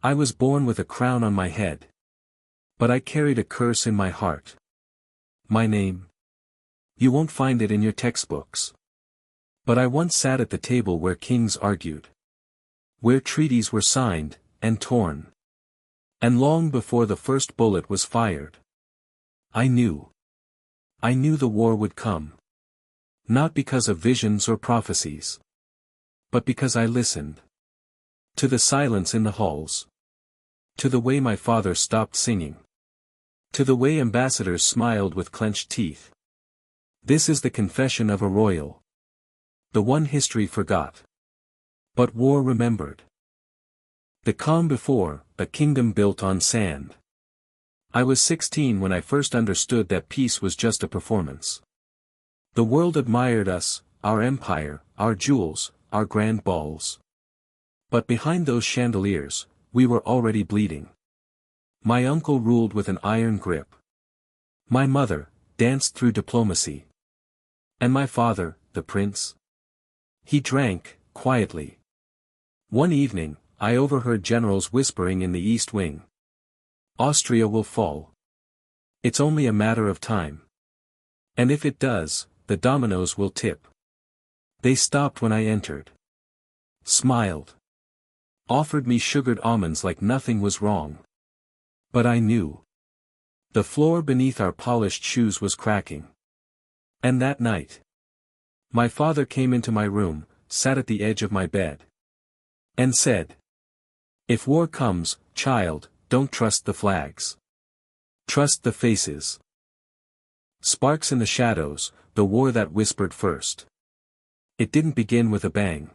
I was born with a crown on my head. But I carried a curse in my heart. My name? You won't find it in your textbooks. But I once sat at the table where kings argued. Where treaties were signed, and torn. And long before the first bullet was fired. I knew. I knew the war would come. Not because of visions or prophecies. But because I listened. To the silence in the halls. To the way my father stopped singing. To the way ambassadors smiled with clenched teeth. This is the confession of a royal. The one history forgot. But war remembered. The calm before, a kingdom built on sand. I was 16 when I first understood that peace was just a performance. The world admired us, our empire, our jewels, our grand balls. But behind those chandeliers, we were already bleeding. My uncle ruled with an iron grip. My mother danced through diplomacy. And my father, the prince? He drank, quietly. One evening, I overheard generals whispering in the East Wing. Austria will fall. It's only a matter of time. And if it does, the dominoes will tip. They stopped when I entered. Smiled. Offered me sugared almonds like nothing was wrong. But I knew. The floor beneath our polished shoes was cracking. And that night, my father came into my room, sat at the edge of my bed. And said, if war comes, child, don't trust the flags. Trust the faces. Sparks in the shadows, the war that whispered first. It didn't begin with a bang.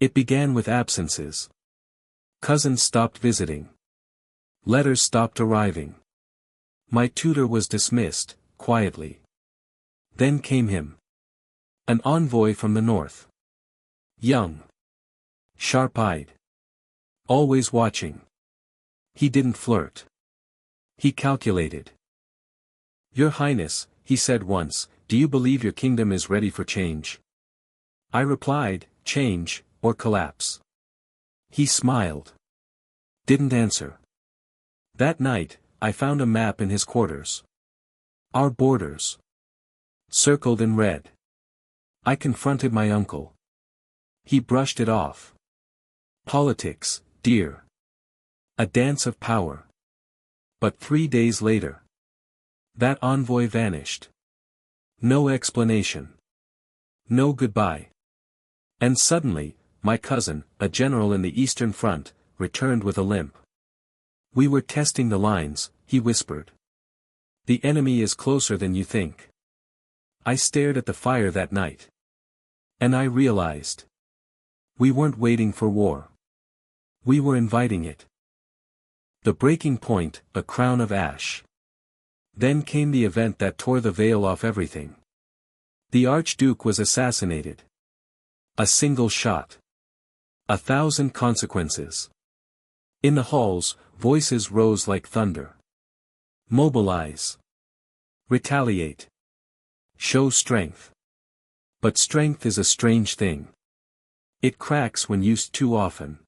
It began with absences. Cousins stopped visiting. Letters stopped arriving. My tutor was dismissed, quietly. Then came him. An envoy from the north. Young. Sharp-eyed. Always watching. He didn't flirt. He calculated. Your Highness, he said once, do you believe your kingdom is ready for change? I replied, change, or collapse. He smiled. Didn't answer. That night, I found a map in his quarters. Our borders. Circled in red. I confronted my uncle. He brushed it off. Politics, dear. A dance of power. But 3 days later, that envoy vanished. No explanation. No goodbye. And suddenly, my cousin, a general in the Eastern Front, returned with a limp. We were testing the lines, he whispered. The enemy is closer than you think. I stared at the fire that night. And I realized. We weren't waiting for war. We were inviting it. The breaking point, a crown of ash. Then came the event that tore the veil off everything. The Archduke was assassinated. A single shot. 1,000 consequences. In the halls, voices rose like thunder. Mobilize. Retaliate. Show strength. But strength is a strange thing. It cracks when used too often.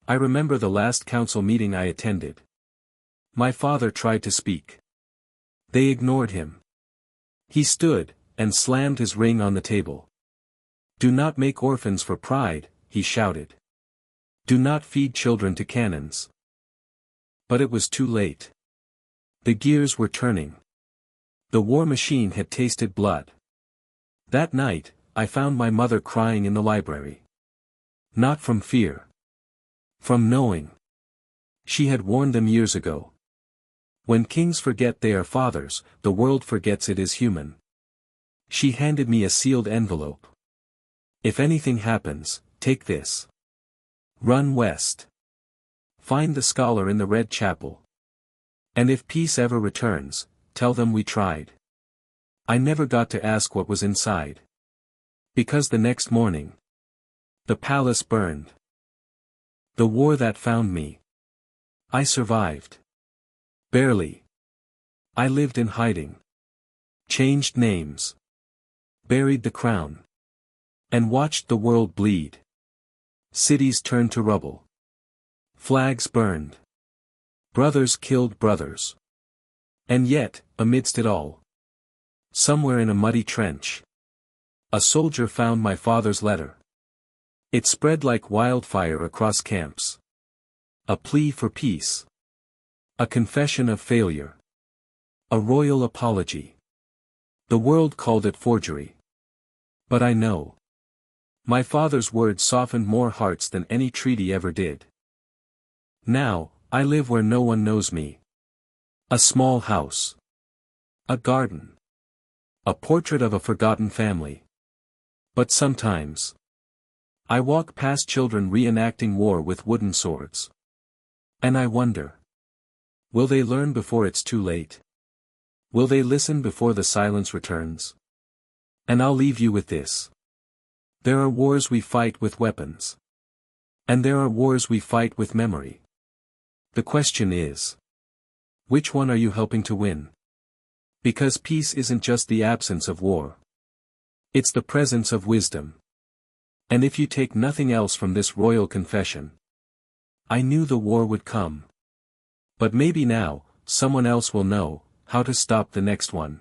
I remember the last council meeting I attended. My father tried to speak. They ignored him. He stood, and slammed his ring on the table. Do not make orphans for pride, he shouted. Do not feed children to cannons. But it was too late. The gears were turning. The war machine had tasted blood. That night, I found my mother crying in the library. Not from fear. From knowing. She had warned them years ago. When kings forget they are fathers, the world forgets it is human. She handed me a sealed envelope. If anything happens, take this. Run west. Find the scholar in the Red Chapel. And if peace ever returns, tell them we tried. I never got to ask what was inside. Because the next morning, the palace burned. The war that found me. I survived. Barely. I lived in hiding. Changed names. Buried the crown. And watched the world bleed. Cities turned to rubble. Flags burned. Brothers killed brothers. And yet, amidst it all, somewhere in a muddy trench, a soldier found my father's letter. It spread like wildfire across camps. A plea for peace. A confession of failure. A royal apology. The world called it forgery. But I know. My father's words softened more hearts than any treaty ever did. Now, I live where no one knows me. A small house. A garden. A portrait of a forgotten family. But sometimes, I walk past children reenacting war with wooden swords. And I wonder. Will they learn before it's too late? Will they listen before the silence returns? And I'll leave you with this. There are wars we fight with weapons. And there are wars we fight with memory. The question is, which one are you helping to win? Because peace isn't just the absence of war. It's the presence of wisdom. And if you take nothing else from this royal confession, I knew the war would come. But maybe now, someone else will know how to stop the next one.